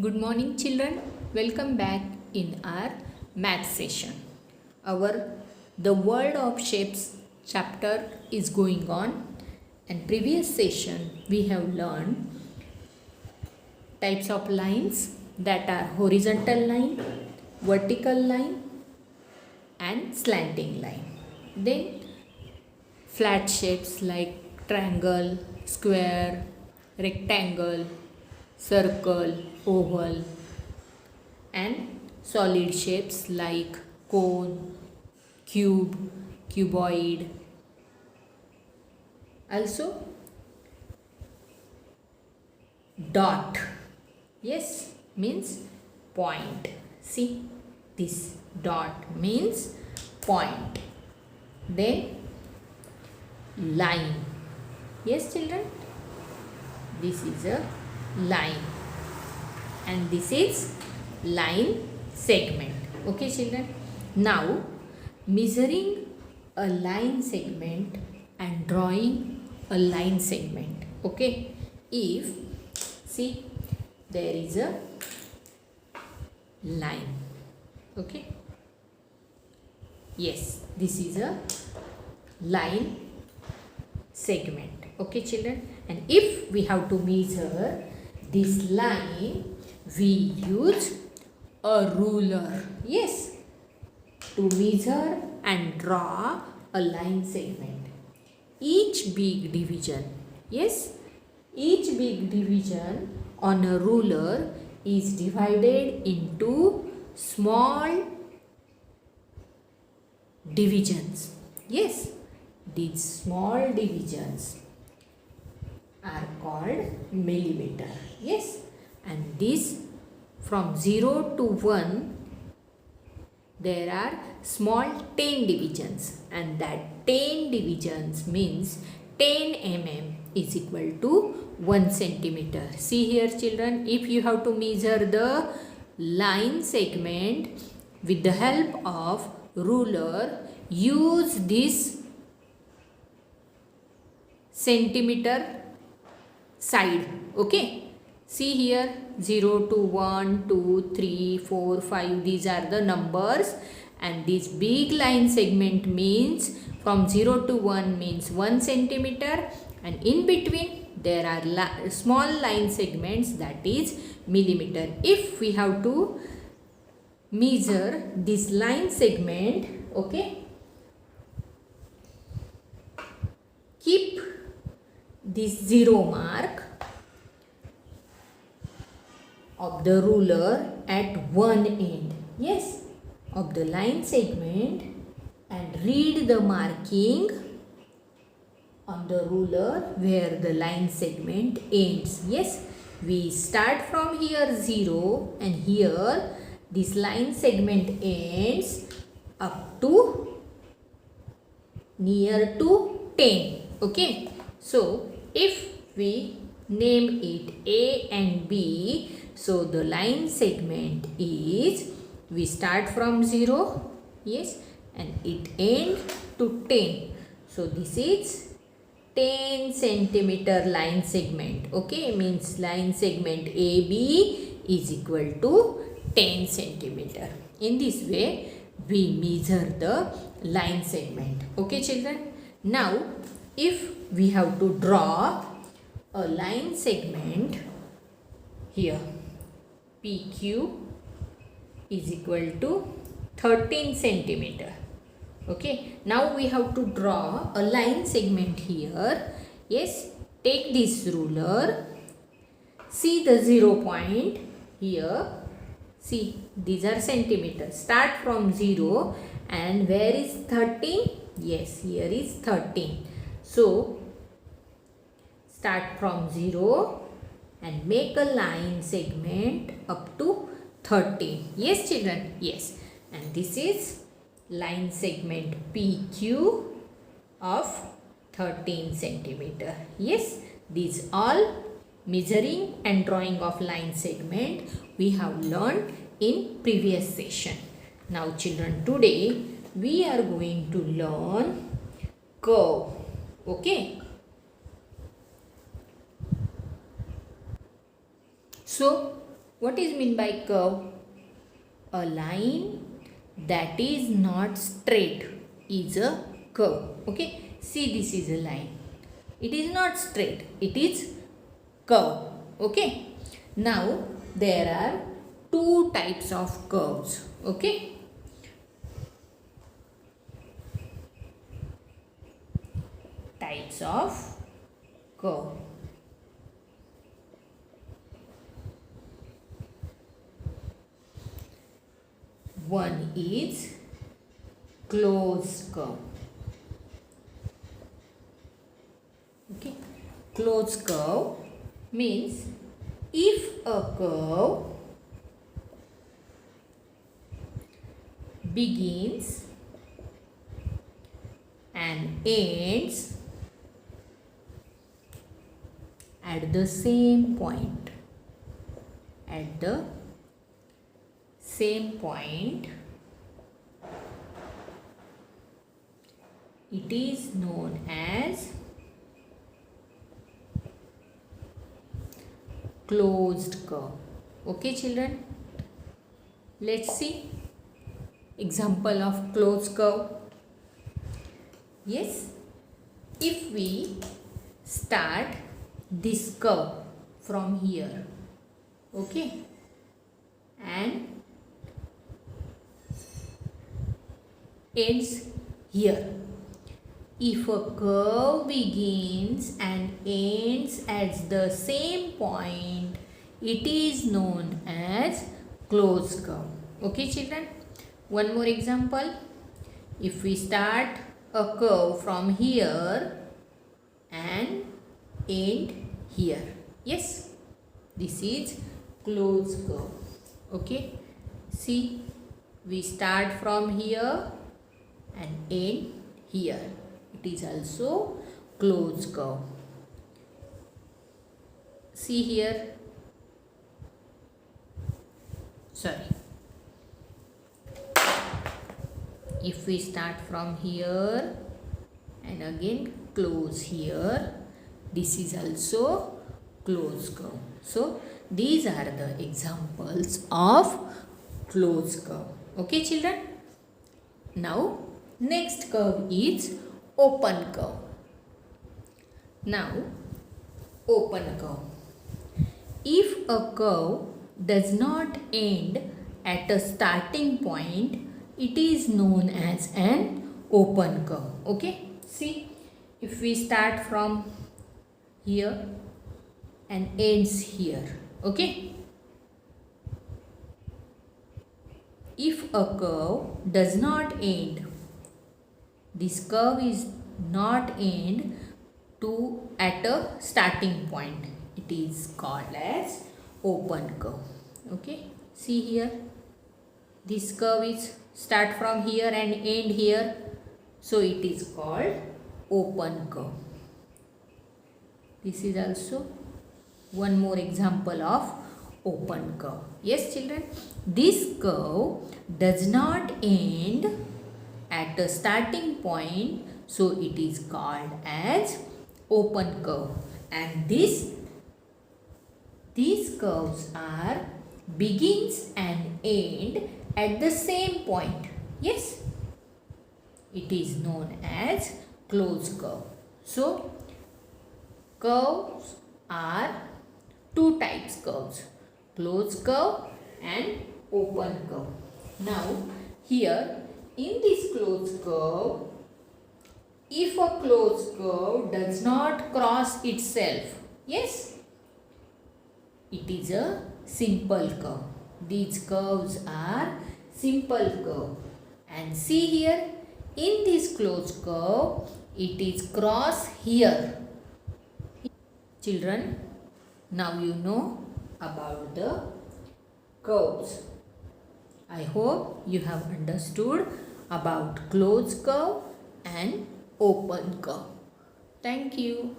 Good morning children. Welcome back in our math session. Our The World of Shapes chapter is going on, and previous session we have learned types of lines that are horizontal line, vertical line and slanting line. Then flat shapes like triangle, square, rectangle, circle, oval, and solid shapes like cone, cube, cuboid. Also dot, yes, means point. See, this dot means point. Then line, yes children, this is a line and this is line segment. Okay children, now measuring a line segment and drawing a line segment. Okay, if see there is a line, okay, yes, this is a line segment. Okay children, and if we have to measure this line, we use a ruler, yes, to measure and draw a line segment. Each big division, yes, each big division on a ruler is divided into small divisions. Yes, these small divisions are called millimeter. Yes, and this from 0 to 1 there are small 10 divisions, and that 10 divisions means 10 mm is equal to 1 centimeter. See here children, if you have to measure the line segment with the help of ruler, use this centimeter side. Okay, see here 0 to 1, 2, 3, 4, 5, these are the numbers, and this big line segment means from 0 to 1 means 1 centimeter, and in between there are small line segments, that is millimeter. If we have to measure this line segment, okay, keep this 0 mark of the ruler at one end, yes, of the line segment, and read the marking on the ruler where the line segment ends. Yes, we start from here 0, and here this line segment ends up to near to 10. Okay, so if we name it A and B, so the line segment is, we start from 0, yes, and it ends to 10. So this is 10 centimeter line segment. Okay, means line segment AB is equal to 10 centimeter. In this way, we measure the line segment. Okay children, now if we have to draw a line segment here, PQ is equal to 13 centimeter. Okay, now we have to draw a line segment here. Yes, take this ruler, see the 0 point here, see these are centimeters, start from 0, and where is 13? Yes, here is 13. So start from 0 and make a line segment up to 13. Yes children, yes, and this is line segment PQ of 13 centimeter. Yes, these all measuring and drawing of line segment we have learned in previous session. Now children, today we are going to learn curve. Okay, so What is mean by curve? A line that is not straight is a curve. Okay, see, this is a line. It is not straight, it is curve. Okay, now there are two types of curves. Okay, types of curve. One is closed curve. Okay, closed curve means if a curve begins and ends at the same point, at the same point, it is known as closed curve. Okay children, let's see example of closed curve. Yes, if we start this curve from here, okay, and ends here. If a curve begins and ends at the same point, it is known as closed curve. Okay children, one more example. If we start a curve from here and end here, yes, this is closed curve. Okay, see, we start from here and end here. It is also closed curve. See here, sorry, if we start from here and again close here, this is also closed curve. So these are the examples of closed curve. Okay children, now next curve is open curve. Now open curve, if a curve does not end at a starting point, it is known as an open curve. Okay, see, if we start from here and ends here, okay, if a curve does not end, this curve is not end to at a starting point, it is called as open curve. Okay, see here, this curve is start from here and end here, so it is called open curve. This is also one more example of open curve. Yes children, this curve does not end at a starting point, so it is called as open curve. And these curves are begins and end at the same point. Yes, it is known as closed curve. So curves are two types curves, closed curve and open curve. Now here in this closed curve, if a closed curve does not cross itself, yes, it is a simple curve. These curves are simple curve. And see here, in this closed curve, it is cross here. Children, now you know about the curves. I hope you have understood about closed curve and open curve. Thank you.